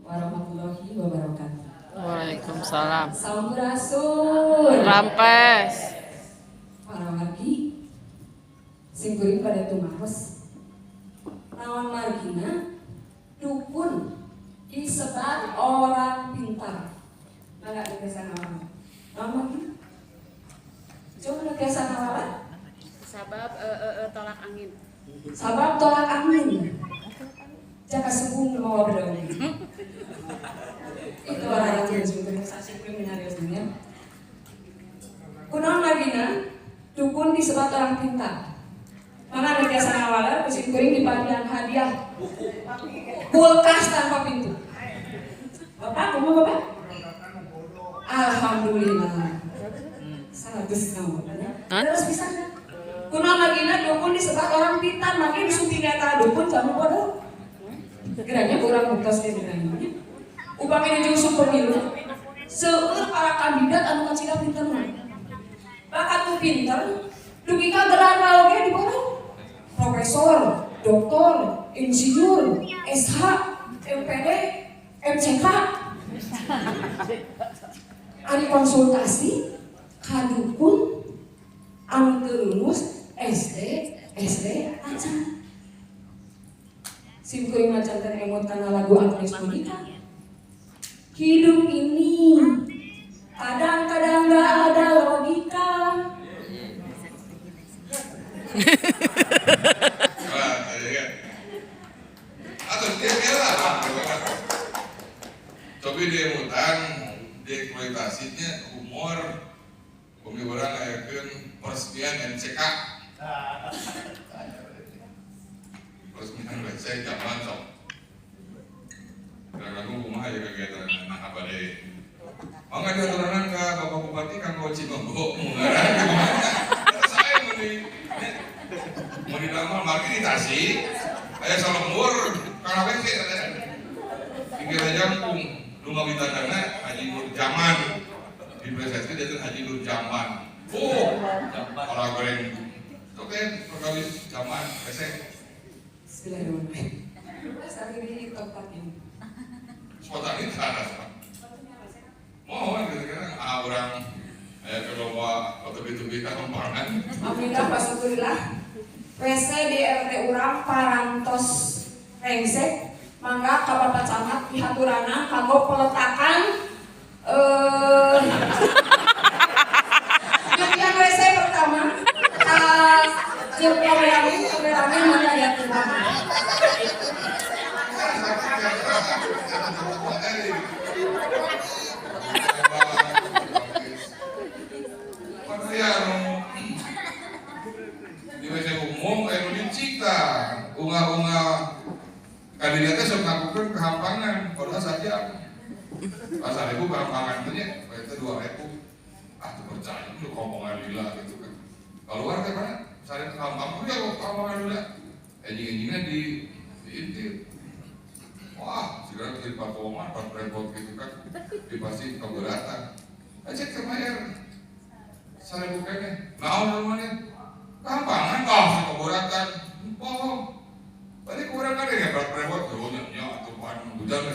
warahmatullahi wabarakatuh. Waalaikumsalam. Sampurasun. Rampes. Para wargi sing kuring pada tumaos. Lawan margina dukun disebat orang pintar. Mangga dikesan awal. Lawan margina. Coba dikesan awal. Sabab tolak angin. Sabab tolak angin. Jaka sebung mau berdaun. Itu orang yang juga saksi kriminalisnya. Kunaon margina dukun disebat orang pintar. Maka ada kesan awalnya kucing kuring dibagian hadiah kulkas tanpa pintu. Bapak, kumaha bapak? Alhamdulillah. 100 kamu. Terus bisa nggak? Kunaon margina dukun disebat orang pintar, makin suti kata dukun kamu bodoh. Geranya kurang buktos ke geranya. Upami di jurus pemilu, seueur para kandidat anu kacida pinter mah. Bakat nu pinter, dugi ka gelar oge di bawah. Profesor, doktor, insinyur, SH, MPD, MCK. Ari konsultasi ka dukun anu teu lulus SD aja. Sim kuring macan teh emot kana lagu Agnes Monica. Hidup ini kadang-kadang gak ada logika. Atau kira-kira tapi dia mutan dieksploitasinya humor pemikiran ayakeun peresmian MCK peresmian website zaman sok kadang-kadang kumaha ya kegiatan anak apa deh mangga diaturan ke Bapak Bupati kanggo Cimenggo mungaran gimana saya mau didamel margi di Tasik aya salembur kana WC ada pinggir jangkung rumah witadana Haji Nur Jaman di presesi dia Haji Nur Jaman orang goreng oke perkawis Jaman pesek Bismillahirrahmanirrahim. Saat ini tempat ini. Spontan itu ada mohon kira-kira orang ke lomba foto-foto kembangan Alhamdulillah Alhamdulillah WC di RT urang Parantos Rengsek mangga ka Bapak Camat dihaturana kanggo peletakan nyucian WC pertama jeung kameramen mana ya di WC umum anu dicika unggah-unggah kandidatnya sok ngakukeun kehampangan padahal saja pas 1.000 kehampangan teh nya itu 2.000 tuh percaya itu kompongan lila gitu kan keluar teh mana sare kehampangan ya kompongan lila anjing-anjingnya di intip wah segera kirim pakoman pas repot gitu kan dipasti keberatan aja kemayar 1.000 kene naon namanya kehampangan si keberatan bohong balik kurang ada ya berat repot tuh nya atuh pan hujan